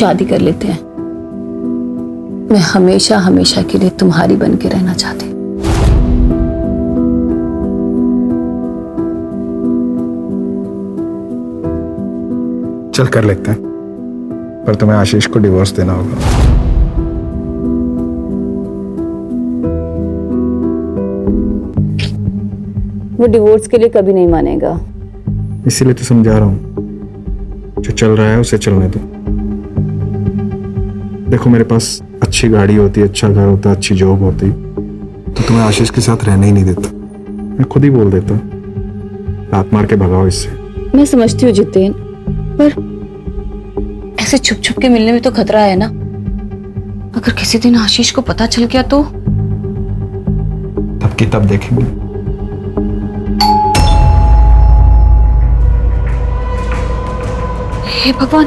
शादी कर लेते हैं। मैं हमेशा हमेशा के लिए तुम्हारी बन के रहना चाहती। चल कर लेते हैं, पर तुम्हें आशीष को डिवोर्स देना होगा। वो डिवोर्स के लिए कभी नहीं मानेगा। इसीलिए तो समझा रहा हूं, जो चल रहा है उसे चलने दो। देखो मेरे पास अच्छी गाड़ी होती, अच्छा घर होता, अच्छी जॉब होती, तो तुम्हें आशीष के साथ रहने ही नहीं देता। मैं खुद ही बोल देता, लात मार के भगाओ इससे। मैं समझती हूँ जितेन, पर ऐसे छुप छुप के मिलने में तो खतरा है ना। अगर किसी दिन आशीष को पता चल गया तो तब की तब देखेंगे। हे भगवान,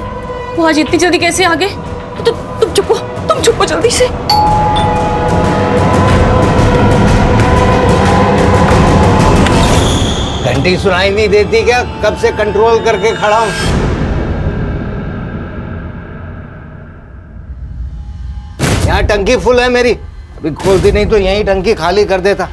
वो आज इतनी जल्दी कैसे आ गए? तुम चुप हो जल्दी से। घंटी सुनाई नहीं देती क्या? कब से कंट्रोल करके खड़ा हूं। यहाँ टंकी फुल है मेरी, अभी खोलती नहीं तो यहीं टंकी खाली कर देता।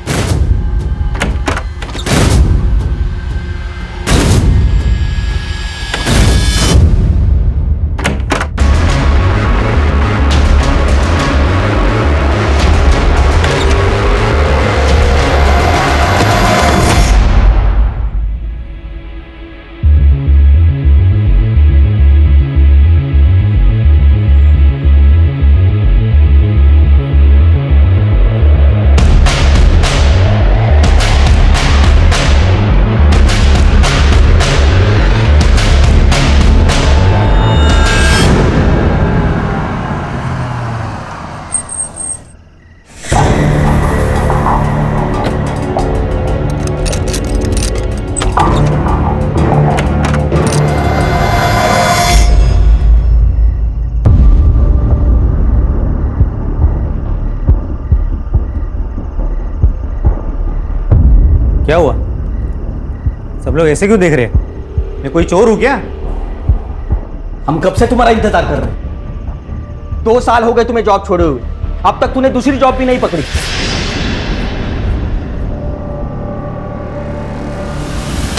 क्या हुआ? सब लोग ऐसे क्यों देख रहे हैं? मैं कोई चोर हूं क्या? हम कब से तुम्हारा इंतजार कर रहे हैं। 2 साल हो गए तुम्हें जॉब छोड़े हुए, अब तक तूने दूसरी जॉब भी नहीं पकड़ी।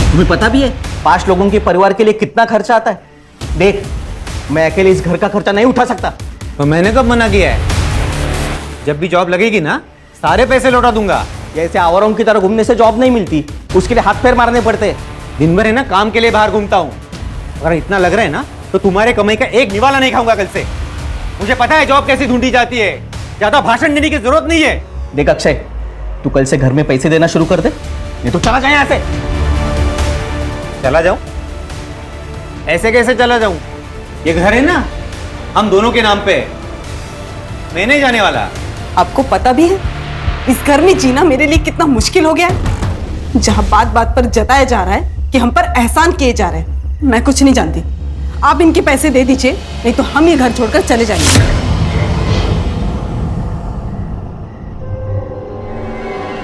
तुम्हें पता भी है 5 लोगों के परिवार के लिए कितना खर्चा आता है? देख, मैं अकेले इस घर का खर्चा नहीं उठा सकता। तो मैंने कब मना किया है? जब भी जॉब लगेगी ना, सारे पैसे लौटा दूंगा। जैसे आवारों की तरह घूमने से जॉब नहीं मिलती, उसके लिए हाथ पैर मारने पड़ते हैं। दिन भर है ना काम के लिए बाहर घूमता हूँ। अगर इतना लग रहा है ना, तो तुम्हारे कमाई का एक निवाला नहीं खाऊंगा कल से। मुझे पता है जॉब कैसी ढूंढी जाती है, ज्यादा भाषण देने की जरूरत नहीं है। देख अक्षय, तू कल से घर में पैसे देना शुरू कर दे, नहीं तो चला जाए यहाँ से। चला जाऊं? ऐसे कैसे चला जाऊं? ये घर है ना, हम दोनों के नाम पे है। मैं नहीं जाने वाला। आपको पता भी है इस घर में जीना मेरे लिए कितना मुश्किल हो गया है। जहां बात बात पर जताया जा रहा है कि हम पर एहसान किए जा रहे हैं। मैं कुछ नहीं जानती, आप इनके पैसे दे दीजिए, नहीं तो हम ये घर छोड़कर चले जाएंगे।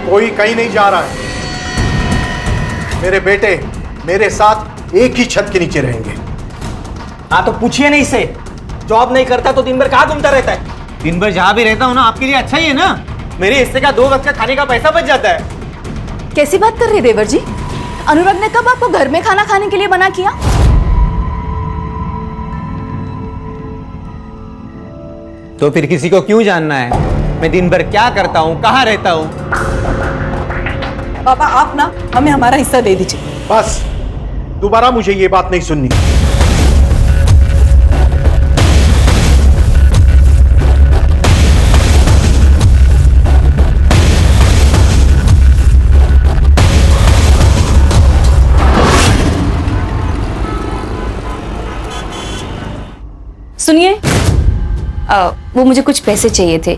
कोई कहीं नहीं जा रहा है। मेरे बेटे मेरे साथ एक ही छत के नीचे रहेंगे। हाँ तो पूछिए नहीं इससे, जॉब नहीं करता तो दिन भर कहाँ घूमता रहता है? दिन भर जहां भी रहता हूं ना, आपके लिए अच्छा ही है ना। मेरे हिस्से का 2 वक्त का खाने का पैसा बच जाता है। कैसी बात कर रहे हैं देवर जी? अनुराग ने कब आपको घर में खाना खाने के लिए मना किया? तो फिर किसी को क्यों जानना है मैं दिन भर क्या करता हूँ, कहाँ रहता हूँ? पापा आप ना हमें हमारा हिस्सा दे दीजिए। बस, दोबारा मुझे ये बात नहीं सुननी। सुनिए, वो मुझे कुछ पैसे चाहिए थे,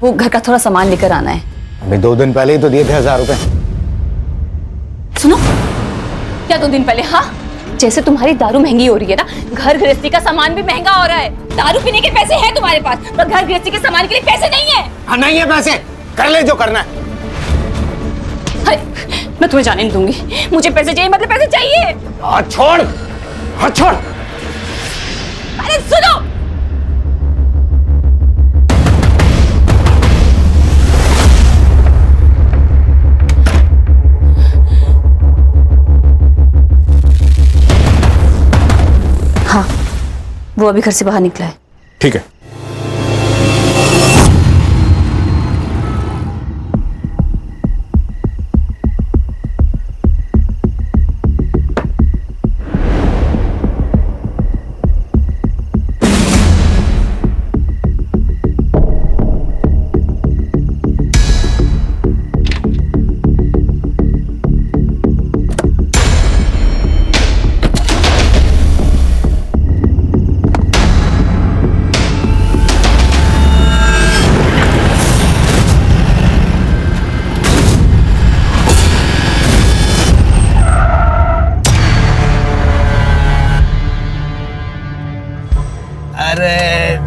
वो घर का थोड़ा सामान लेकर आना है। अभी 2 दिन पहले ही तो दिए थे 1000 रुपए। सुनो, क्या 2 दिन पहले? हाँ, जैसे तुम्हारी दारू महंगी हो रही है ना, घर गृहस्थी का सामान भी महंगा हो रहा है। दारू पीने के पैसे हैं तुम्हारे पास, पर घर गृहस्थी के सामान के लिए पैसे नहीं है। हाँ नहीं है पैसे, कर ले जो करना है। अरे, मैं तुम्हें जाने नहीं दूंगी। मुझे पैसे चाहिए, मतलब पैसे चाहिए। हाथ छोड़, हाथ छोड़। अरे सुनो, वो अभी घर से बाहर निकला है। ठीक है। अरे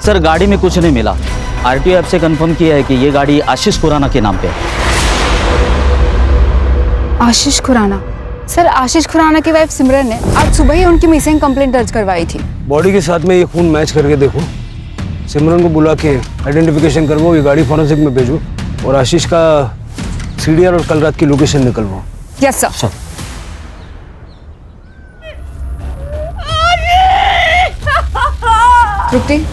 सर गाड़ी में कुछ नहीं मिला। आरटीओ ऐप से कंफर्म किया है कि ये गाड़ी आशीष खुराना के नाम पे है। आशीष खुराना? सर आशीष खुराना की वाइफ सिमरन ने आज सुबह ही उनकी मिसिंग कंप्लेंट दर्ज करवाई थी। बॉडी के साथ में ये खून मैच करके देखो, सिमरन को बुला के आइडेंटिफिकेशन करवाओ, ये गाड़ी फॉरेंसिक में भेजो और आशीष का सीडीआर और कल रात की लोकेशन निकलवाओ। Yes sir. तृप्ति,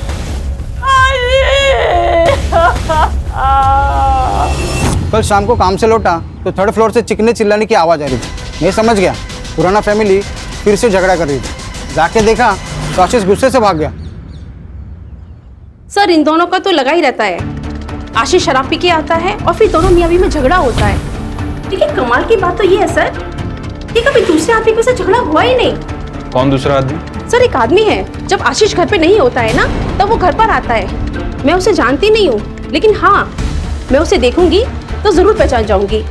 कल शाम को काम से लौटा तो थर्ड फ्लोर से चिकने चिल्लाने की आवाज़ आ रही थी। मैं समझ गया पुराना फैमिली फिर से झगड़ा कर रही थी। जाके देखा तो आशीष गुस्से से भाग गया। सर इन दोनों का तो लगा ही रहता है। आशीष शराब पी के आता है और फिर दोनों मियां बीवी में झगड़ा होता है। लेकिन कमाल की बात तो ये है सर कि कभी दूसरे आदमी के साथ झगड़ा हुआ ही नहीं। कौन दूसरा आदमी? सर एक आदमी है, जब आशीष घर पे नहीं होता है ना तब वो घर पर आता है। मैं उसे जानती नहीं हूँ, लेकिन हाँ मैं उसे देखूंगी तो जरूर पहचान जाऊंगी।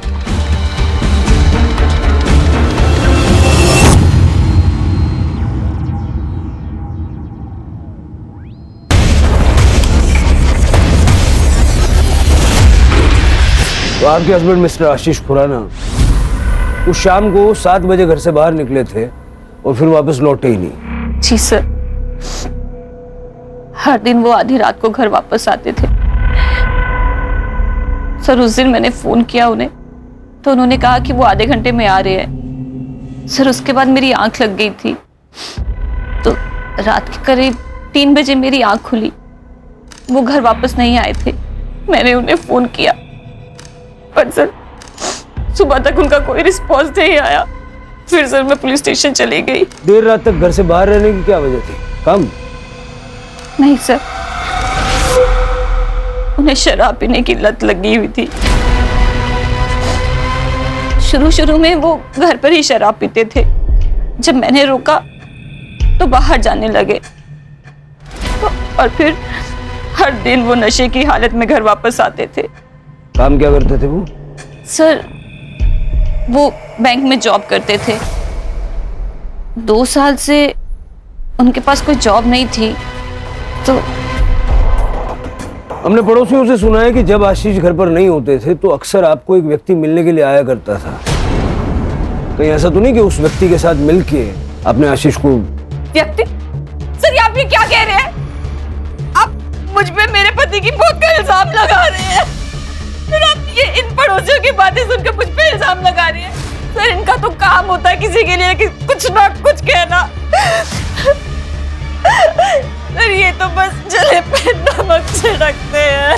तो आपके हस्बैंड मिस्टर आशीष खुराना उस शाम को 7 बजे घर से बाहर निकले थे और फिर वापस लौटे ही नहीं। जी सर, हर दिन वो आधी रात को घर वापस आते थे। सर उस दिन मैंने फोन किया उन्हें तो उन्होंने कहा कि वो आधे घंटे में आ रहे हैं। सर उसके बाद मेरी आंख लग गई थी तो रात के करीब 3 बजे मेरी आंख खुली। वो घर वापस नहीं आए थे। मैंने उन्हें फोन किया पर सर सुबह तक उनका कोई रिस्पॉन्स नहीं आया। फिर सर मैं पुलिस स्टेशन चली गई। देर रात तक घर से बाहर रहने की क्या वजह थी? काम? नहीं सर, उन्हें शराब पीने की लत लगी हुई थी। शुरू में वो घर पर ही शराब पीते थे। जब मैंने रोका तो बाहर जाने लगे और फिर हर दिन वो नशे की हालत में घर वापस आते थे। काम क्या करते थे वो? सर वो बैंक में जॉब करते थे। 2 साल से उनके पास कोई जॉब नहीं थी तो हमने पड़ोसियों से सुना है कि जब आशीष घर पर नहीं होते थे तो अक्सर आपको एक व्यक्ति मिलने के लिए आया करता था। कहीं ऐसा तो नहीं कि उस व्यक्ति के साथ मिलके आपने आशीष को? व्यक्ति? सर ये आप ये क्या कह रहे हैं? आप मुझ पे मेरे पति की मौत का इल्जाम लगा रहे हैं। फिर आप ये इन पड़ोसियों की बातें सुनकर मुझ पे इल्जाम लगा रहे हैं। सर इनका तो काम होता है किसी के लिए कि कुछ ना कुछ कहना। सर ये तो बस जले पे नमक छिड़कते हैं।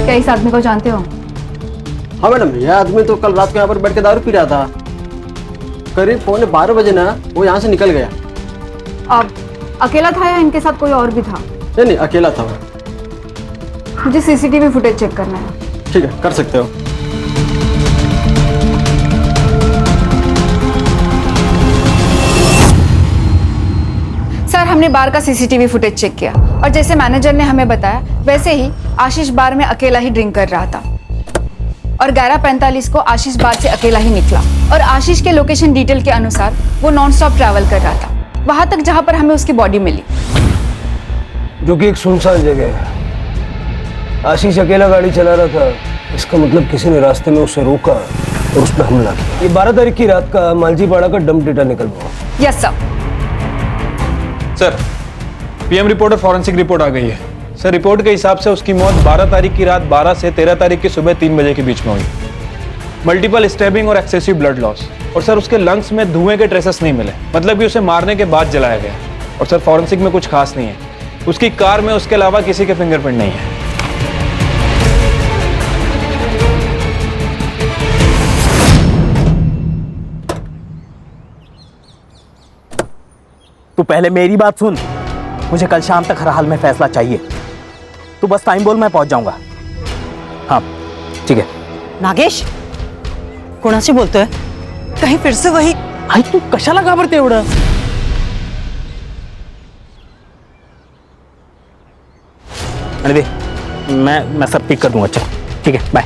क्या इस आदमी को जानते हो? हाँ मैडम, यह आदमी तो कल रात को यहाँ पर बैठ के दारू पी रहा था। करीब 11:15 बजे ना वो यहाँ से निकल गया। अब अकेला था या इनके साथ कोई और भी था? नहीं, अकेला था वो। मुझे सीसीटीवी फुटेज चेक करना है। ठीक है, कर सकते हो। सर हमने बार का सीसीटीवी फुटेज चेक किया और जैसे मैनेजर ने हमें बताया वैसे ही आशीष बार में अकेला ही ड्रिंक कर रहा था और 11:45 को आशीष बार से अकेला ही निकला और आशीष के लोकेशन डिटेल के अनुसार वो नॉन स्टॉप ट्रैवल कर रहा था वहां तक जहां पर हमें उसकी बॉडी मिली, जो कि एक सुनसान जगह है। आशीष अकेला गाड़ी चला रहा था, इसका मतलब किसी ने रास्ते में उसे रोका और उस पर हमला किया। ये 12 तारीख की रात का मालजीपाड़ा का डंप डेटा निकल हुआ। Yes sir. Sir, PM report और फॉरेंसिक रिपोर्ट आ गई है। सर, रिपोर्ट के हिसाब से उसकी मौत 12 तारीख की रात 12 से 13 तारीख की सुबह 3 बजे के बीच में हुई। मल्टीपल स्टैबिंग और एक्सेसिव ब्लड लॉस, और सर उसके लंग्स में धुएं के ट्रेसेस नहीं मिले, मतलब कि उसे मारने के बाद जलाया गया। और सर फॉरेंसिक में कुछ खास नहीं है, उसकी कार में उसके अलावा किसी के फिंगरप्रिंट नहीं है। तू पहले मेरी बात सुन, मुझे कल शाम तक हर हाल में फैसला चाहिए। तू बस टाइम बोल, मैं पहुंच जाऊंगा। हाँ ठीक है। नागेश, कोणाशी बोलतोय? कहीं फिर से वही? आई तू कशाला घाबरते एवढं? अरे दे, मैं सब पिक कर दूंगा। चल ठीक है, बाय।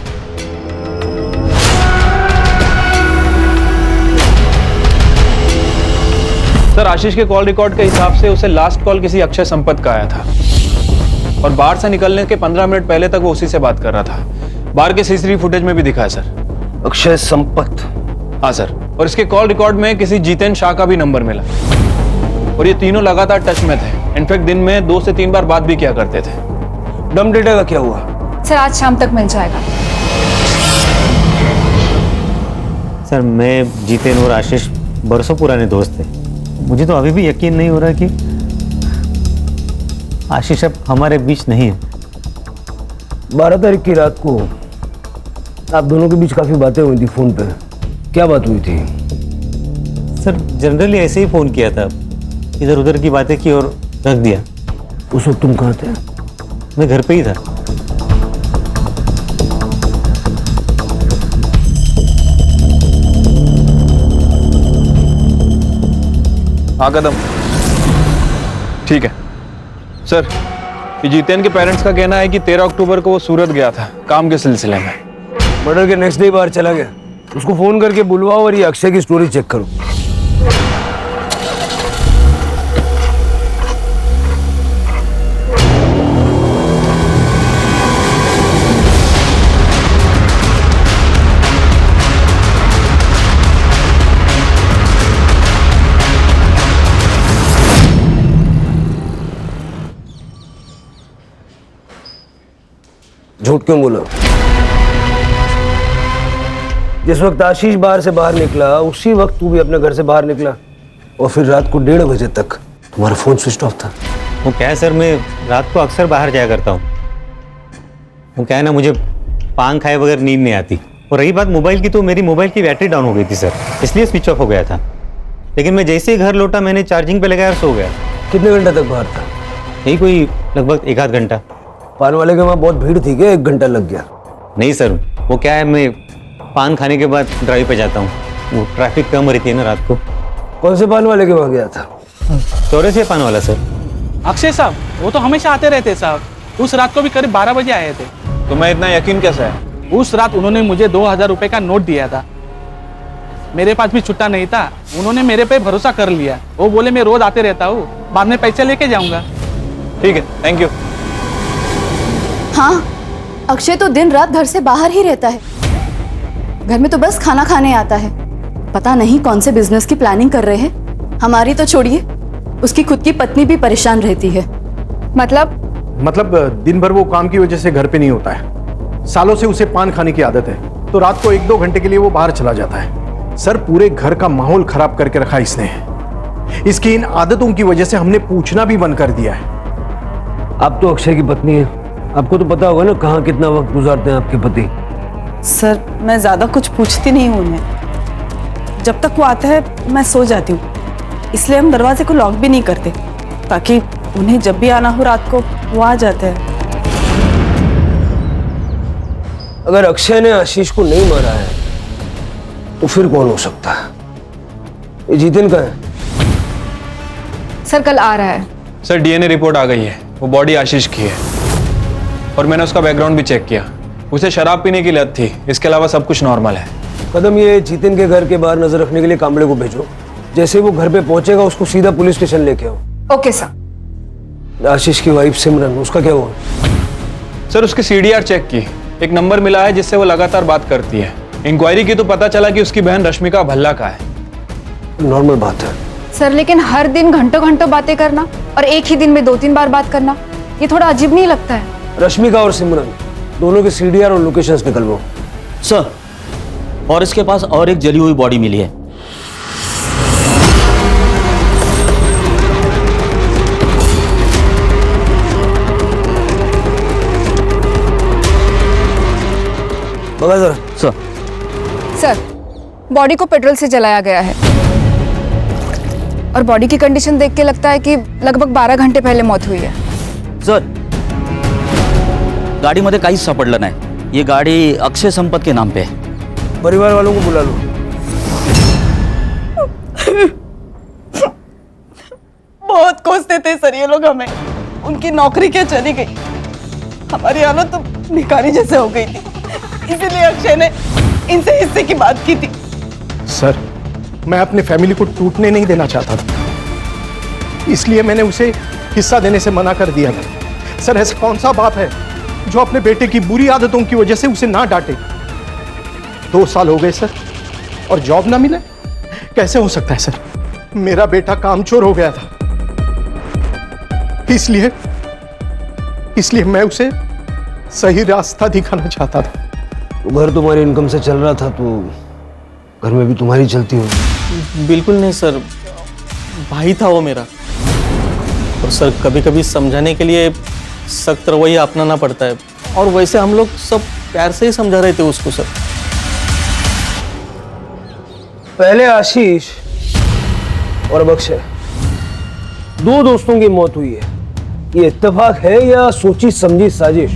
सर, आशीष के कॉल रिकॉर्ड के हिसाब से उसे लास्ट कॉल किसी अक्षय संपत का आया था, और बाहर से निकलने के 15 मिनट पहले तक वो उसी से बात कर रहा था। बाहर के सीसीटीवी फुटेज में भी दिखा है सर। अक्षय संपत? हाँ सर, और इसके कॉल रिकॉर्ड में किसी जीतेन शाह का भी नंबर मिला, और ये तीनों लगातार टच में थे। इनफैक्ट दिन में 2 से 3 बार बात भी किया करते थे। डंप डेटा का क्या हुआ? सर आज शाम तक मिल जाएगा। सर, मैं जीतेन और आशीष बरसों पुराने दोस्त थे। मुझे तो अभी भी यकीन नहीं हो रहा कि आशीष अब हमारे बीच नहीं है। 12 तारीख की रात को आप दोनों के बीच काफी बातें हुई थी फोन पे। क्या बात हुई थी? सर, जनरली ऐसे ही फोन किया था, इधर उधर की बातें की और रख दिया। उस वक्त तुम कहाँ थे? मैं घर पे ही था। हाँ कदम, ठीक है सर। ये जीतेन के पेरेंट्स का कहना है कि 13 अक्टूबर को वो सूरत गया था काम के सिलसिले में। मर्डर के नेक्स्ट डे बाहर चला गया। उसको फोन करके बुलवाओ और ये अक्षय की स्टोरी चेक करो। झूठ क्यों बोला? जिस वक्त आशीष बाहर से बाहर निकला उसी वक्त तू भी अपने घर से बाहर निकला, और फिर रात को 1:30 बजे तक तुम्हारा फोन स्विच ऑफ था। वो क्या है सर, मैं रात को अक्सर बाहर जाया करता हूँ। वो क्या है ना, मुझे पान खाए बगैर नींद नहीं आती। और रही बात मोबाइल की, तो मेरी मोबाइल की बैटरी डाउन हो गई थी सर, इसलिए स्विच ऑफ हो गया था। लेकिन मैं जैसे ही घर लौटा मैंने चार्जिंग पे लगाया और सो गया। कितने घंटे तक बाहर था? यही कोई लगभग 1 आध घंटा। पान वाले के वहाँ बहुत भीड़ थी क्या? 1 घंटा लग गया? नहीं सर, वो क्या है, मैं पान खाने के बाद ड्राइव पे जाता हूँ, वो ट्रैफिक कम रहती है ना रात को। कौन से पान वाले के वहाँ गया था? चौरासी पान वाला सर। अक्षय साहब, वो तो हमेशा आते रहते साहब। उस रात को भी करीब 12 बजे आए थे। तो मैं इतना यकीन कैसे है? उस रात उन्होंने मुझे 2000 रुपए का नोट दिया था। मेरे पास भी छुट्टा नहीं था, उन्होंने मेरे पे भरोसा कर लिया। वो बोले मैं रोज आते रहता हूँ, बाद में पैसे लेके जाऊंगा। ठीक है, थैंक यू। हाँ, अक्षय तो दिन रात घर से बाहर ही रहता है। घर में तो बस खाना खाने आता है। पता नहीं कौन से बिजनेस की प्लानिंग कर रहे हैं। हमारी तो छोड़िए, उसकी खुद की पत्नी भी परेशान रहती है। मतलब दिन भर वो काम की वजह से घर पे नहीं होता है। सालों से उसे पान खाने की आदत है, तो रात को 1-2 घंटे के लिए वो बाहर चला जाता है। सर, पूरे घर का माहौल खराब करके रखा इसने। इसकी इन आदतों की वजह से हमने पूछना भी बंद कर दिया है। आप तो अक्षय की पत्नी है, आपको तो पता होगा ना कहाँ कितना वक्त गुजारते हैं आपके पति। सर, मैं ज्यादा कुछ पूछती नहीं हूँ उन्हें। जब तक वो आता है मैं सो जाती हूँ, इसलिए हम दरवाजे को लॉक भी नहीं करते, ताकि उन्हें जब भी आना हो रात को वो आ जाते हैं। अगर अक्षय ने आशीष को नहीं मारा है तो फिर कौन हो सकता है? ये जीतेन का है? सर कल आ रहा है। सर, डीएनए रिपोर्ट आ गई है, वो बॉडी आशीष की है, और मैंने उसका बैकग्राउंड भी चेक किया। उसे शराब पीने की लत थी, इसके अलावा सब कुछ नॉर्मल है। कदम, ये जीतेन के घर के बाहर नजर रखने के लिए कांबले को भेजो। जैसे वो घर पे पहुंचेगा उसको सीधा पुलिस स्टेशन लेके आओ। Okay sir. आशीष की वाइफ सिमरन, उसका क्या हुआ? सर उसकी CDR चेक की, एक नंबर मिला है जिससे वो लगातार बात करती है। इंक्वायरी की तो पता चला कि उसकी बहन रश्मिका भल्ला का है। नॉर्मल बात है सर, लेकिन हर दिन घंटों घंटों बातें करना और एक ही दिन में 2-3 बार बात करना, ये थोड़ा अजीब नहीं लगता है? रश्मिका और सिमरन दोनों के CDR और लोकेशंस निकलवाओ। सर, और इसके पास और एक जली हुई बॉडी मिली है। बगा जरा। सर, बॉडी को पेट्रोल से जलाया गया है और बॉडी की कंडीशन देख के लगता है कि लगभग 12 घंटे पहले मौत हुई है। सर, गाडीमध्ये काहीच सापडलं नाही। ये गाड़ी अक्षय संपत के नाम पे है। परिवार वालों को बुला लो। बहुत कोसते थे सर ये लोग हमें, उनकी नौकरी क्या चली गई, हमारी हालत तो भिखारी जैसे हो गई थी, इसीलिए अक्षय ने इनसे हिस्से की बात की थी। सर, मैं अपने फैमिली को टूटने नहीं देना चाहता था, इसलिए मैंने उसे हिस्सा देने से मना कर दिया था। सर, ऐसा कौन सा बाप है जो अपने बेटे की बुरी आदतों की वजह से उसे ना डांटे? 2 साल हो गए सर और जॉब ना मिले, कैसे हो सकता है सर? मेरा बेटा कामचोर हो गया था, इसलिए मैं उसे सही रास्ता दिखाना चाहता था। तो घर तुम्हारी इनकम से चल रहा था तो घर में भी तुम्हारी चलती होगी। बिल्कुल नहीं सर, भाई था वो मेरा, और सर कभी कभी समझाने के लिए सख्त रवैया अपनाना पड़ता है, और वैसे हम लोग सब प्यार से ही समझा रहे थे उसको सर। पहले आशीष और अब अक्षय, 2 दोस्तों की मौत हुई है। ये इत्तेफाक है या सोची समझी साजिश?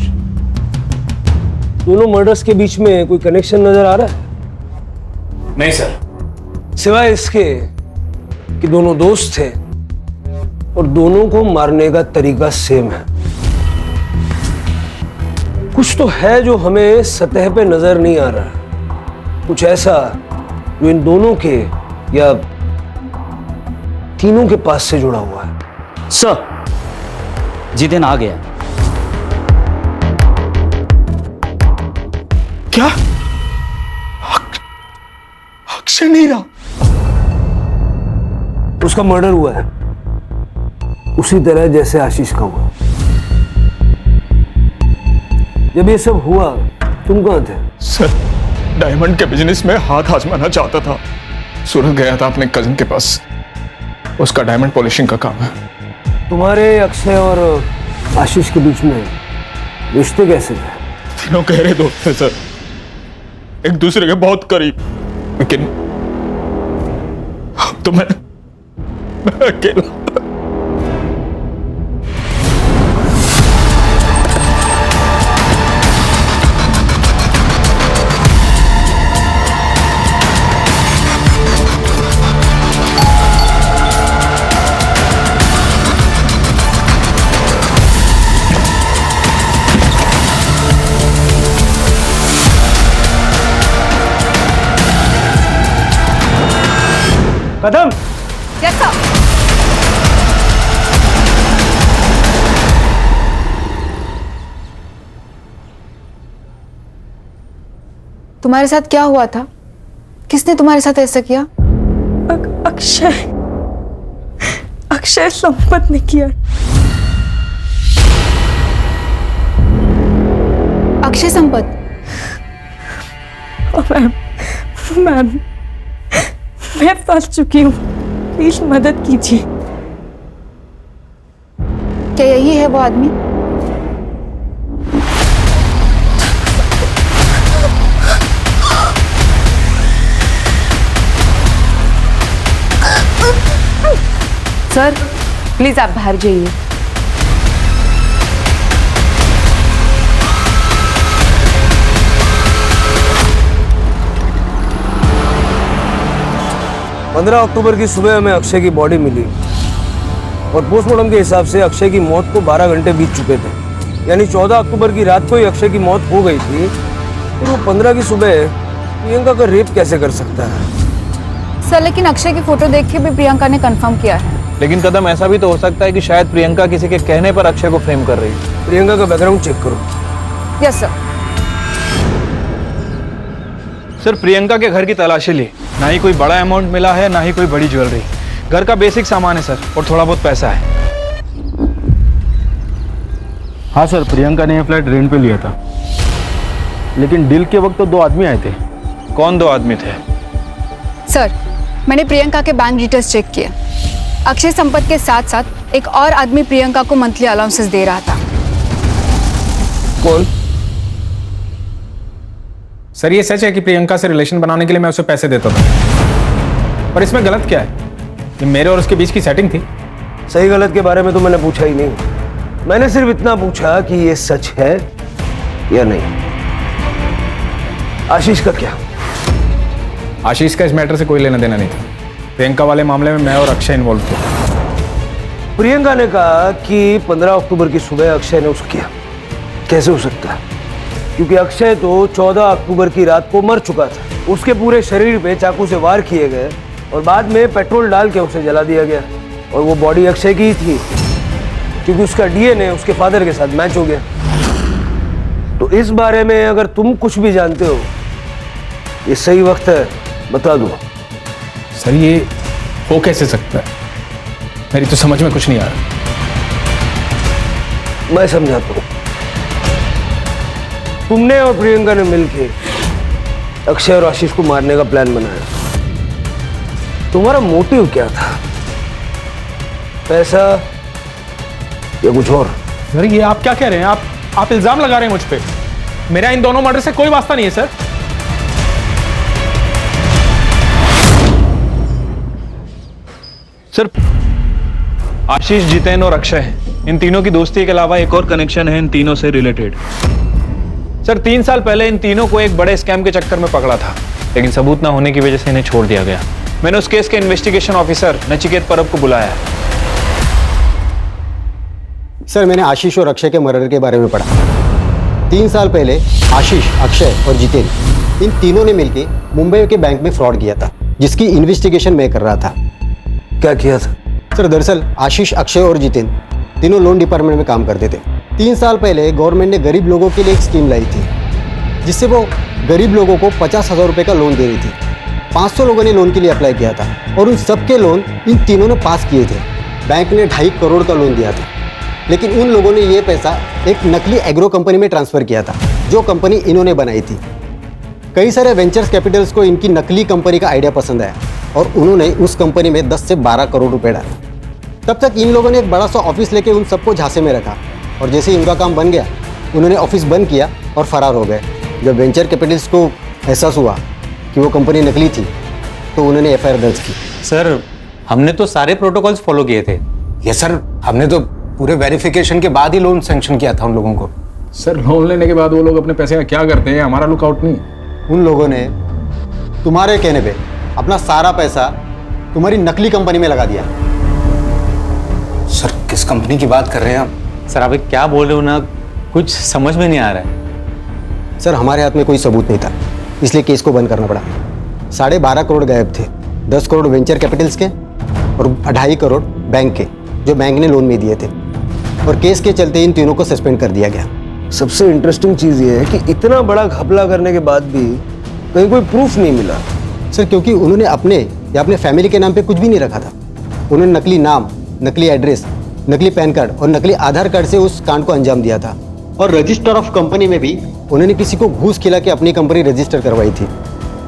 दोनों मर्डर्स के बीच में कोई कनेक्शन नजर आ रहा है? नहीं सर। सिवाय इसके कि दोनों दोस्त थे और दोनों को मारने का तरीका सेम है। कुछ तो है जो हमें सतह पे नजर नहीं आ रहा, कुछ ऐसा जो इन दोनों के या तीनों के पास से जुड़ा हुआ है। सर, जितेन आ गया। क्या? अक्षय नहीं रहा? उसका मर्डर हुआ है उसी तरह जैसे आशीष का हुआ। जब ये सब हुआ तुम कहां थे? सर, डायमंड के बिजनेस में हाथ आजमाना चाहता था। सूरत गया था अपने कजिन के पास, उसका डायमंड पॉलिशिंग का काम है। तुम्हारे अक्षय और आशीष के बीच में रिश्ते कैसे थे? तीनों गहरे दोस्त थे सर, एक दूसरे के बहुत करीब, लेकिन अब तो मैं अकेला। कदम। Yes sir. तुम्हारे साथ क्या हुआ था? किसने तुम्हारे साथ ऐसा किया? अक्षय संपत ने किया। अक्षय संपत? मैम, मैं फंस चुकी हूँ, प्लीज मदद कीजिए। क्या यही है वो आदमी? सर, प्लीज आप बाहर जाइए। पंद्रह अक्टूबर की सुबह हमें अक्षय की बॉडी मिली और पोस्टमार्टम के हिसाब से अक्षय की मौत को 12 घंटे बीत चुके थे, यानी 14 अक्टूबर की रात को ही अक्षय की मौत हो गई थी। फिर वो 15 की सुबह प्रियंका का रेप कैसे कर सकता है? सर, लेकिन अक्षय की फोटो देख के भी प्रियंका ने कंफर्म किया है। लेकिन कदम, ऐसा भी तो हो सकता है कि शायद प्रियंका किसी के कहने पर अक्षय को फ्रेम कर रही है। प्रियंका का बैकग्राउंड चेक करो, यस सर। सर प्रियंका के घर की तलाशी ली, ना ही कोई बड़ा अमाउंट मिला है, ना ही कोई बड़ी ज्वेलरी। घर का बेसिक सामान है सर, और थोड़ा बहुत पैसा है। हाँ सर, प्रियंका ने ये फ्लैट रेंट पे लिया था, लेकिन डील के वक्त तो 2 आदमी आए थे। कौन 2 आदमी थे? सर मैंने प्रियंका के बैंक डिटेल्स चेक किए। अक्षय संपत के साथ साथ एक और आदमी प्रियंका को मंथली अलाउंसेस दे रहा था। कौन? सर ये सच है कि प्रियंका से रिलेशन बनाने के लिए मैं उसे पैसे देता था, पर इसमें गलत क्या है? ये मेरे और उसके बीच की सेटिंग थी। सही गलत के बारे में तो मैंने पूछा ही नहीं, मैंने सिर्फ इतना पूछा कि ये सच है या नहीं। आशीष का क्या? आशीष का इस मैटर से कोई लेना देना नहीं था। प्रियंका वाले मामले में मैं और अक्षय इन्वॉल्व थे। प्रियंका ने कहा कि 15 अक्टूबर की सुबह अक्षय ने उसको किया। कैसे हो सकता है? क्योंकि अक्षय तो 14 अक्टूबर की रात को मर चुका था। उसके पूरे शरीर पे चाकू से वार किए गए और बाद में पेट्रोल डाल के उसे जला दिया गया, और वो बॉडी अक्षय की ही थी क्योंकि उसका डीएनए उसके फादर के साथ मैच हो गया। तो इस बारे में अगर तुम कुछ भी जानते हो, ये सही वक्त है, बता दो। सर ये हो कैसे सकता है? मेरी तो समझ में कुछ नहीं आ रहा। मैं समझाता हूं। तुमने और प्रियंका ने मिलकर अक्षय और आशीष को मारने का प्लान बनाया। तुम्हारा मोटिव क्या था? पैसा या कुछ और? सर ये आप क्या कह रहे हैं? आप इल्जाम लगा रहे हैं मुझ पे। मेरा इन दोनों मर्डर से कोई वास्ता नहीं है सर। सर आशीष, जितेन और अक्षय हैं। इन तीनों की दोस्ती के अलावा एक और कनेक्शन है इन तीनों से रिलेटेड। सर 3 साल पहले इन तीनों को एक बड़े स्कैम के चक्कर में पकड़ा था, लेकिन सबूत ना होने की वजह से इन्हें छोड़ दिया गया। मैंने उस केस के इन्वेस्टिगेशन ऑफिसर नचिकेत परब को बुलाया है। सर मैंने आशीष और अक्षय के मर्डर के बारे में पढ़ा। 3 साल पहले आशीष, अक्षय और जितेन इन तीनों ने मिलकर मुंबई के बैंक में फ्रॉड किया था, जिसकी इन्वेस्टिगेशन मैं कर रहा था। क्या किया था? सर दरअसल आशीष, अक्षय और जितेन तीनों लोन डिपार्टमेंट में काम करते थे। 3 साल पहले गवर्नमेंट ने गरीब लोगों के लिए एक स्कीम लाई थी, जिससे वो गरीब लोगों को 50,000 रुपये का लोन दे रही थी। 500 लोगों ने लोन के लिए अप्लाई किया था और उन सबके लोन इन तीनों ने पास किए थे। बैंक ने 2.5 करोड़ का लोन दिया था, लेकिन उन लोगों ने ये पैसा एक नकली एग्रो कंपनी में ट्रांसफ़र किया था, जो कंपनी इन्होंने बनाई थी। कई सारे वेंचर्स कैपिटल्स को इनकी नकली कंपनी का आइडिया पसंद आया और उन्होंने उस कंपनी में 10 से 12 करोड़ रुपए डाले। तब तक इन लोगों ने एक बड़ा सा ऑफिस लेके उन सबको झांसे में रखा, और जैसे ही इनका काम बन गया उन्होंने ऑफिस बंद किया और फरार हो गए। जब वेंचर कैपिटल्स को एहसास हुआ कि वो कंपनी नकली थी, तो उन्होंने एफआईआर दर्ज की। सर हमने तो सारे प्रोटोकॉल्स फॉलो किए थे। यस सर, हमने तो पूरे वेरिफिकेशन के बाद ही लोन सैंक्शन किया था उन लोगों को। सर लोन लेने के बाद वो लोग अपने पैसे का क्या करते हैं, हमारा लुकआउट नहीं। उन लोगों ने तुम्हारे कहने पे अपना सारा पैसा तुम्हारी नकली कंपनी में लगा दिया। सर किस कंपनी की बात कर रहे हैं आप? सर आप क्या बोल रहे हो ना, कुछ समझ में नहीं आ रहा है। सर हमारे हाथ में कोई सबूत नहीं था, इसलिए केस को बंद करना पड़ा। 12.5 करोड़ गायब थे, 10 करोड़ वेंचर कैपिटल्स के और 2.5 करोड़ बैंक के, जो बैंक ने लोन में दिए थे। और केस के चलते इन तीनों को सस्पेंड कर दिया गया। सबसे इंटरेस्टिंग चीज़ ये है कि इतना बड़ा घपला करने के बाद भी कहीं कोई प्रूफ नहीं मिला। सर क्योंकि उन्होंने अपने या अपने फैमिली के नाम पे कुछ भी नहीं रखा था। उन्होंने नकली नाम, नकली एड्रेस, नकली पैन कार्ड और नकली आधार कार्ड से उस कांड को अंजाम दिया था। और रजिस्टर ऑफ कंपनी में भी उन्होंने किसी को घूस खिला के अपनी कंपनी रजिस्टर करवाई थी,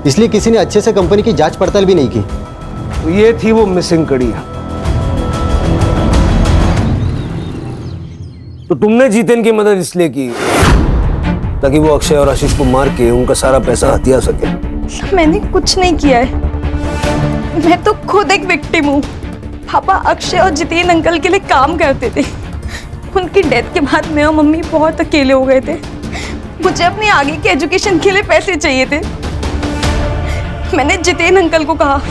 इसलिए किसी ने अच्छे से कंपनी की जांच पड़ताल भी नहीं की। तो ये थी वो मिसिंग कड़ी। तो तुमने जितेन की मदद इसलिए की ताकि वो अक्षय और आशीष को मार के उनका सारा पैसा हथिया सके। मैंने कुछ नहीं किया है, मैं तो खुद एक विक्टिम हूँ। पापा अक्षय और जितेन अंकल के लिए काम करते थे। उनकी डेथ के बाद मैं और मम्मी बहुत अकेले हो गए थे। मुझे अपनी आगे की एजुकेशन के लिए पैसे चाहिए थे। मैंने जितेन अंकल को कहा,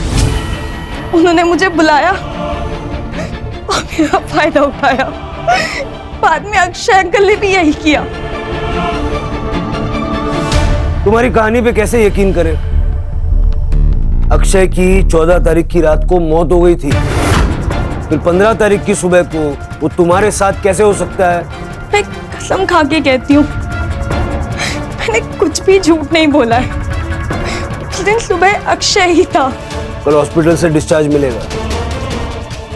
उन्होंने मुझे बुलाया और मेरा फायदा उठाया। बाद में अक्षय अंकल ने भी यही किया। तुम्हारी कहानी पे कैसे यकीन करें? अक्षय की 14 तारीख की रात को मौत हो गई थी, फिर 15 तारीख की सुबह को वो तुम्हारे साथ कैसे हो सकता है? मैं कसम खा के कहती हूँ, मैंने कुछ भी झूठ नहीं बोला है। उस दिन सुबह अक्षय ही था। कल हॉस्पिटल से डिस्चार्ज मिलेगा,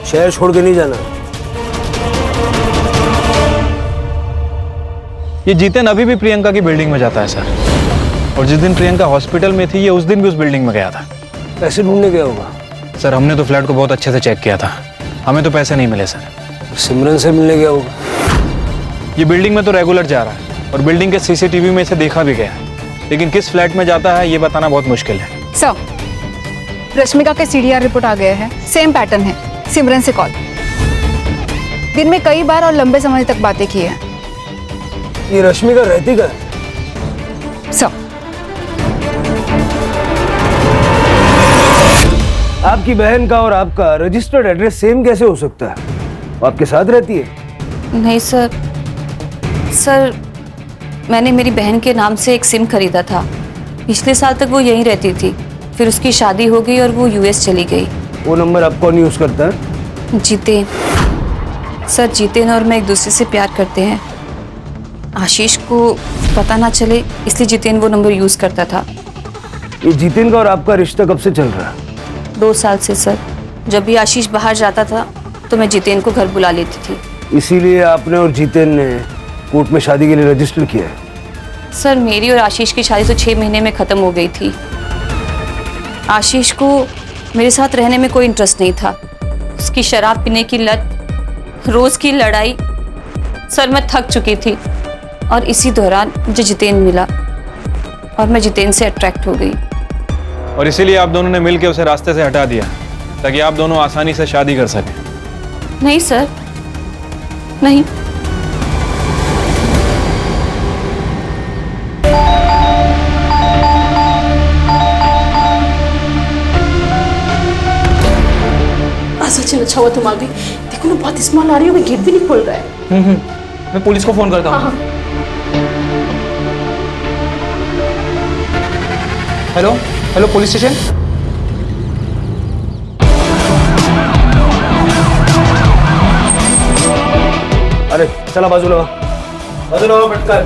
शहर छोड़ के नहीं जाना। ये जितेन अभी भी प्रियंका की बिल्डिंग में जाता है सर, और जिस दिन प्रियंका हॉस्पिटल में थी ये उस दिन भी उस बिल्डिंग में गया था। पैसे ढूंढने गया होगा। सर हमने तो फ्लैट को बहुत अच्छे से चेक किया था, हमें तो पैसे नहीं मिले सर। सिमरन से मिलने गया होगा। ये बिल्डिंग में तो रेगुलर जा रहा है और बिल्डिंग के सीसीटीवी में इसे देखा भी गया है, लेकिन किस फ्लैट में जाता है ये बताना बहुत मुश्किल है। सर रश्मिका के सीडीआर रिपोर्ट आ गया है, सेम पैटर्न है। सिमरन से कॉल, दिन में कई बार और लंबे समय तक बातें की है। ये रश्मिका रहती का? सर आपकी बहन का और आपका रजिस्टर्ड एड्रेस सेम कैसे हो सकता है? वो आपके साथ रहती है? नहीं सर, सर मैंने मेरी बहन के नाम से एक सिम खरीदा था। पिछले साल तक वो यहीं रहती थी, फिर उसकी शादी हो गई और वो यूएस चली गई। वो नंबर आप कौन यूज करता है? जितेन। सर जितेन और मैं एक दूसरे से प्यार करते हैं। आशीष को पता ना चले इसलिए जितेन वो नंबर यूज करता था। ये जितेन का और आपका रिश्ता कब से चल रहा है? 2 साल से सर। जब भी आशीष बाहर जाता था तो मैं जितेन को घर बुला लेती थी। इसीलिए आपने और जितेन ने कोर्ट में शादी के लिए रजिस्टर किया है? सर मेरी और आशीष की शादी तो 6 महीने में ख़त्म हो गई थी। आशीष को मेरे साथ रहने में कोई इंटरेस्ट नहीं था। उसकी शराब पीने की लत, रोज़ की लड़ाई, सर मैं थक चुकी थी। और इसी दौरान मुझे जितेन मिला और मैं जितेन से अट्रैक्ट हो गई। और इसीलिए आप दोनों ने मिलकर उसे रास्ते से हटा दिया ताकि आप दोनों आसानी से शादी कर सकें। नहीं सर, नहीं। सचिन अच्छा हुआ तुम आ गई। देखो ना बहुत स्मेल आ रही है, गेट भी नहीं खुल रहा है। मैं पुलिस को फोन करता हूँ। Hello hello police station. अरे चला बाजू लगा फटकार।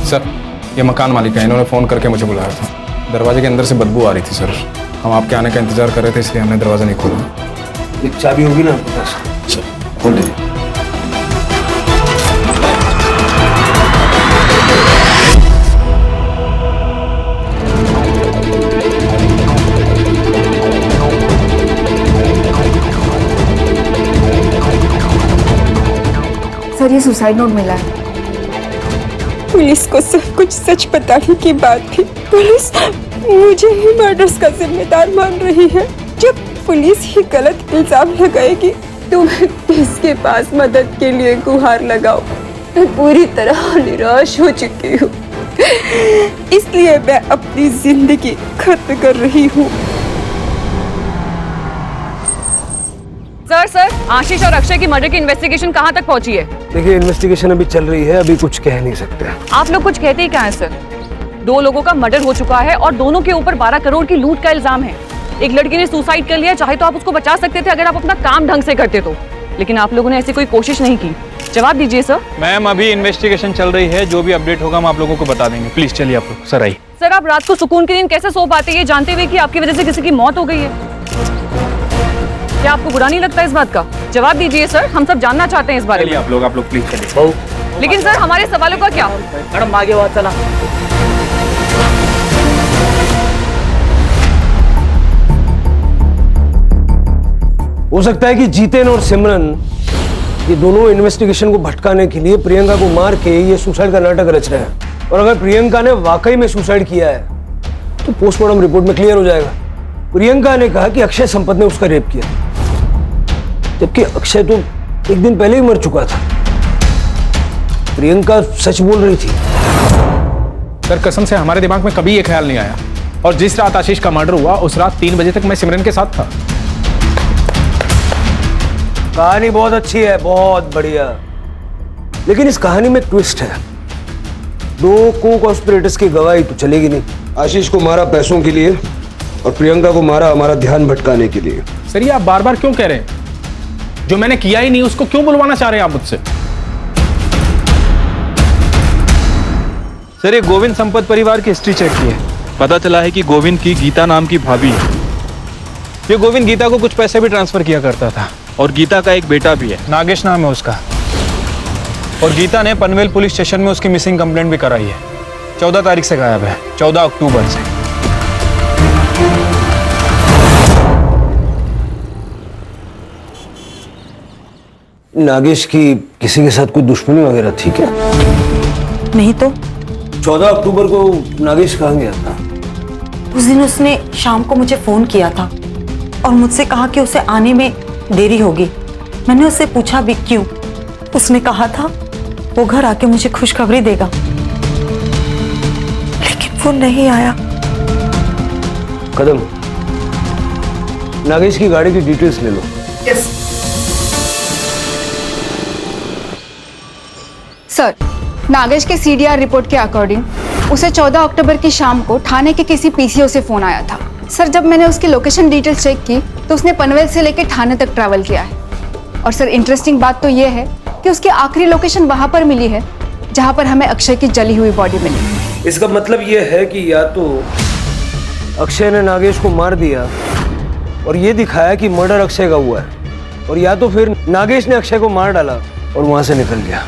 सर ये मकान मालिक है, इन्होंने फ़ोन करके मुझे बुलाया था। दरवाजे के अंदर से बदबू आ रही थी सर, हम आपके आने का इंतजार कर रहे थे इसलिए हमने दरवाज़ा नहीं खोला। एक चाबी होगी ना आपके पास? खोल दीजिए। सर ये सुसाइड नोट मिला है। पुलिस को सब कुछ सच बताने की बात थी। पुलिस मुझे ही मर्डर्स का जिम्मेदार मान रही है। जब पुलिस ही गलत इल्जाम लगाएगी तो मैं किसके पास मदद के लिए गुहार लगाऊं? मैं पूरी तरह निराश हो चुकी हूँ, इसलिए मैं अपनी जिंदगी खत्म कर रही हूँ। सर आशीष और अक्षय की मर्डर की इन्वेस्टिगेशन कहाँ तक पहुँची है? देखिए इन्वेस्टिगेशन अभी चल रही है, अभी कुछ कह नहीं सकते। आप लोग कुछ कहते ही क्या है सर? 2 लोगों का मर्डर हो चुका है और दोनों के ऊपर 12 करोड़ की लूट का इल्जाम है। एक लड़की ने सुसाइड कर लिया, चाहे तो आप उसको बचा सकते थे अगर आप अपना काम ढंग से करते तो, लेकिन आप लोगों ने ऐसी कोई कोशिश नहीं की। जवाब दीजिए सर। मैम अभी इन्वेस्टिगेशन चल रही है, जो भी अपडेट होगा हम आप लोगों को बता देंगे। प्लीज चलिए आप लोग। सर आइए। सर आप रात को सुकून की नींद कैसे सो पाते हैं जानते हुए कि आपकी वजह से किसी की मौत हो गई है? क्या आपको बुरा नहीं लगता इस बात का? जवाब दीजिए सर, हम सब जानना चाहते हैं इस बारे में। आप लोग प्लीज चलिए। लेकिन सर हमारे सवालों का क्या? मैडम आगे बात चला। हो सकता है कि जितेन और सिमरन ये दोनों इन्वेस्टिगेशन को भटकाने के लिए प्रियंका को मार के ये सुसाइड का नाटक रच रहे हैं। और अगर प्रियंका ने वाकई में सुसाइड किया है तो पोस्टमार्टम रिपोर्ट में क्लियर हो जाएगा। प्रियंका ने कहा कि अक्षय संपत ने उसका रेप किया, जबकि अक्षय तो एक दिन पहले ही मर चुका था। प्रियंका सच बोल रही थी। सर कसम से हमारे दिमाग में कभी ये ख्याल नहीं आया, और जिस रात आशीष का मर्डर हुआ उस रात 3 बजे तक मैं सिमरन के साथ था। कहानी बहुत अच्छी है, बहुत बढ़िया, लेकिन इस कहानी में ट्विस्ट है। 2 को-कॉन्स्पिरेटर्स की गवाही तो चलेगी नहीं। आशीष को मारा पैसों के लिए और प्रियंका को मारा हमारा ध्यान भटकाने के लिए। सर ये आप बार बार क्यों कह रहे हैं? जो मैंने किया ही नहीं उसको क्यों बुलवाना चाह रहे हैं आप मुझसे? सर ये गोविंद संपत परिवार की हिस्ट्री चेक की है, पता चला है कि गोविंद की गीता नाम की भाभी है। ये गोविंद गीता को कुछ पैसे भी ट्रांसफर किया करता था और गीता का एक बेटा भी है, नागेश नाम है उसका। और गीता ने पनवेल पुलिस स्टेशन में उसकी मिसिंग कंप्लेंट भी कराई है। 14 तारीख से गायब है, 14 अक्टूबर से। नागेश की किसी के साथ कोई दुश्मनी वगैरह थी क्या? नहीं तो 14 अक्टूबर को नागेश कहाँ गया था? उस दिन उसने शाम को मुझे फोन किया था और मुझसे कहा कि उसे आने में देरी होगी। मैंने उससे पूछा भी क्यों। उसने कहा था वो घर आके मुझे खुशखबरी देगा, लेकिन वो नहीं आया। कदम, नागेश की गाड़ी की डिटेल्स ले लो। सर, नागेश के सीडीआर रिपोर्ट के अकॉर्डिंग उसे 14 अक्टूबर की शाम को थाने के किसी पीसीओ से फोन आया था। सर, जब मैंने उसकी लोकेशन डिटेल्स चेक की तो उसने पनवेल से लेकर थाने तक ट्रैवल किया है। और सर, इंटरेस्टिंग बात तो ये है कि उसकी आखिरी लोकेशन वहां पर मिली है जहां पर हमें अक्षय की जली हुई बॉडी मिली। इसका मतलब ये है कि या तो अक्षय ने नागेश को मार दिया और ये दिखाया कि मर्डर अक्षय का हुआ है, और या तो फिर नागेश ने अक्षय को मार डाला और वहां से निकल गया।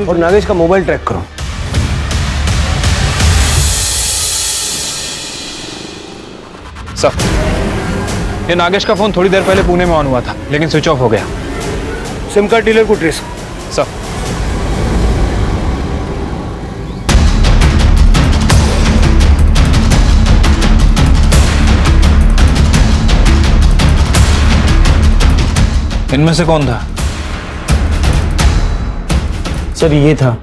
और नागेश का मोबाइल ट्रैक करो। सर, ये नागेश का फोन थोड़ी देर पहले पुणे में ऑन हुआ था, लेकिन स्विच ऑफ हो गया। सिम कार्ड डीलर को ट्रेस। सर, इनमें से कौन था? सर, ये था।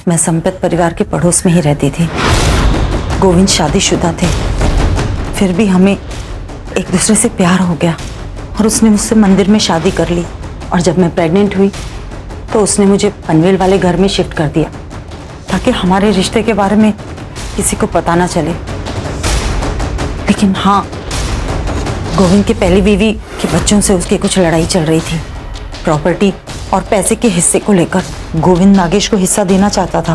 मैं संपत परिवार के पड़ोस में ही रहती थी। गोविंद शादीशुदा थे, फिर भी हमें एक दूसरे से प्यार हो गया और उसने मुझसे मंदिर में शादी कर ली। और जब मैं प्रेग्नेंट हुई तो उसने मुझे पनवेल वाले घर में शिफ्ट कर दिया ताकि हमारे रिश्ते के बारे में किसी को पता ना चले। लेकिन हाँ, गोविंद की पहली बीवी के बच्चों से उसकी कुछ लड़ाई चल रही थी। प्रॉपर्टी और पैसे के हिस्से को लेकर गोविंद नागेश को हिस्सा देना चाहता था,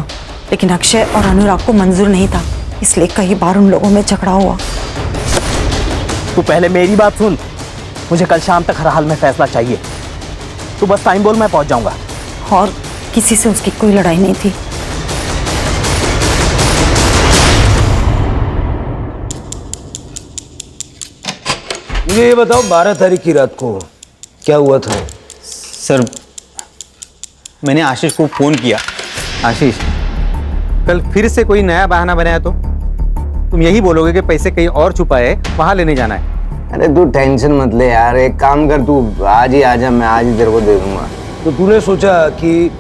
लेकिन अक्षय और अनुराग को मंजूर नहीं था, इसलिए कई बार उन लोगों में झगड़ा हुआ। तू पहले मेरी बात सुन। मुझे कल शाम तक हर हाल में फैसला चाहिए। तू बस टाइम बोल, मैं पहुंच जाऊंगा। और किसी से उसकी कोई लड़ाई नहीं थी। मुझे ये बताओ, 12 तारीख की रात को क्या हुआ था? सर, मैंने आशीष को फोन किया। आशीष, कल फिर से कोई नया बहाना बनाया तो तुम यही बोलोगे कि पैसे कहीं और छुपाए, वहां लेने जाना है। अरे तू टेंशन मत ले यार, एक काम कर, तू आज ही आ जा, मैं आज ही तेरे को दे दूंगा। तो तूने सोचा कि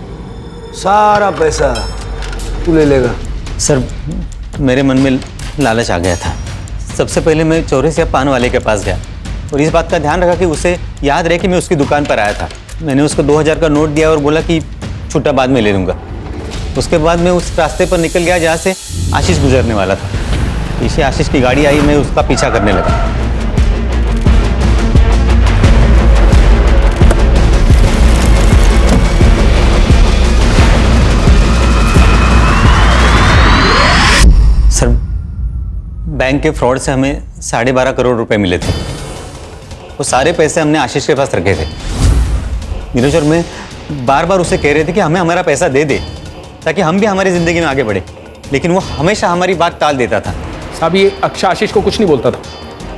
सारा पैसा तू ले लेगा? सर, मेरे मन में लालच आ गया था। सबसे पहले मैं चौरसिया पान वाले के पास गया और इस बात का ध्यान रखा कि उसे याद रहे कि मैं उसकी दुकान पर आया था। मैंने उसको 2000 का नोट दिया और बोला कि छुट्टा बाद में ले लूँगा। उसके बाद मैं उस रास्ते पर निकल गया जहाँ से आशीष गुजरने वाला था। पीछे आशीष की गाड़ी आई, मैं उसका पीछा करने लगा। सर, बैंक के फ्रॉड से हमें 12.5 करोड़ रुपए मिले थे। वो सारे पैसे हमने आशीष के पास रखे थे। नीरज और मैं बार बार उसे कह रहे थे कि हमें हमारा पैसा दे दे ताकि हम भी हमारी जिंदगी में आगे बढ़े, लेकिन वो हमेशा हमारी बात टाल देता था। साहब, ये अक्षय आशीष को कुछ नहीं बोलता था,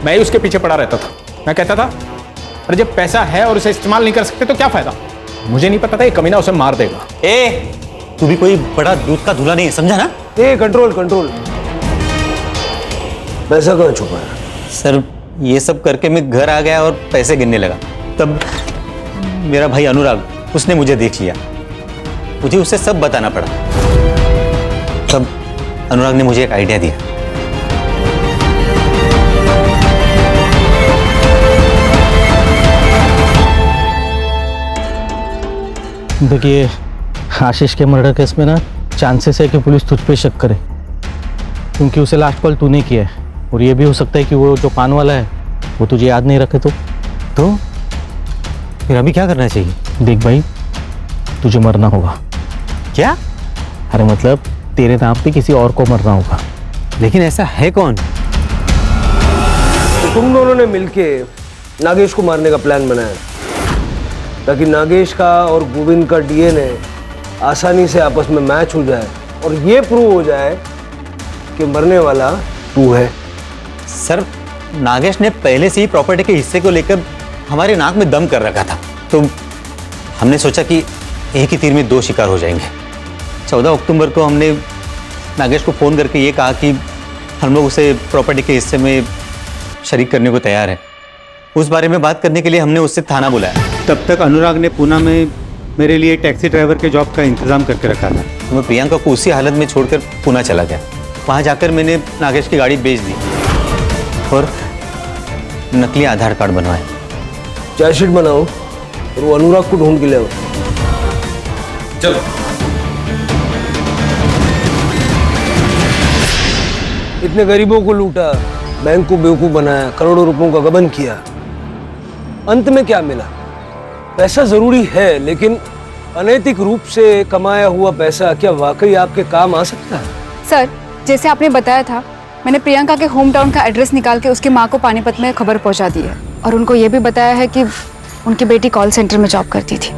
मैं ही उसके पीछे पड़ा रहता था। मैं कहता था अरे जब पैसा है और उसे इस्तेमाल नहीं कर सकते तो क्या फायदा। मुझे नहीं पता था ये कमीना उसे मार देगा। तू भी कोई बड़ा दूध का धुला नहीं है, समझा ना? Control control. पैसा कहाँ छुपा है? सर, ये सब करके मैं घर आ गया और पैसे गिनने लगा। तब मेरा भाई अनुराग, उसने मुझे देख लिया। मुझे उसे सब बताना पड़ा। तब अनुराग ने मुझे एक आइडिया दिया। देखिए, आशीष के मर्डर केस में ना चांसेस है कि पुलिस तुझ पे शक करे, क्योंकि उसे लास्ट कॉल तूने किया है। और ये भी हो सकता है कि वो जो पान वाला है वो तुझे याद नहीं रखे। तो फिर अभी क्या करना चाहिए? देख भाई, तुझे मरना होगा। क्या? अरे मतलब तेरे नाम पे किसी और को मरना होगा। लेकिन ऐसा है कौन? तो तुम दोनों ने मिलके नागेश को मारने का प्लान बनाया ताकि नागेश का और गोविंद का डीएनए आसानी से आपस में मैच हो जाए और ये प्रूव हो जाए कि मरने वाला तू है। सर, नागेश ने पहले से ही प्रॉपर्टी के हिस्से को लेकर हमारे नाक में दम कर रखा था, तो हमने सोचा कि एक ही तीर में दो शिकार हो जाएंगे। 14 अक्टूबर को हमने नागेश को फ़ोन करके ये कहा कि हम लोग उसे प्रॉपर्टी के हिस्से में शरीक करने को तैयार है। उस बारे में बात करने के लिए हमने उससे थाना बुलाया। तब तक अनुराग ने पुणे में मेरे लिए टैक्सी ड्राइवर के जॉब का इंतजाम करके रखा था। मैं प्रियंका को उसी हालत में छोड़कर पुणे चला गया। वहाँ जाकर मैंने नागेश की गाड़ी बेच दी और नकली आधार कार्ड बनवाए। चार्जशीट बनाओ और वो अनुराग को ढूंढ के ले आओ। चलो। इतने गरीबों को लूटा, बैंक को बेवकूफ बनाया, करोड़ों रुपयों का गबन किया, अंत में क्या मिला? पैसा जरूरी है, लेकिन अनैतिक रूप से कमाया हुआ पैसा क्या वाकई आपके काम आ सकता है? सर, जैसे आपने बताया था, मैंने प्रियंका के होम टाउन का एड्रेस निकाल के उसकी माँ को पानीपत में खबर पहुंचा दी है और उनको ये भी बताया है कि उनकी बेटी कॉल सेंटर में जॉब करती थी।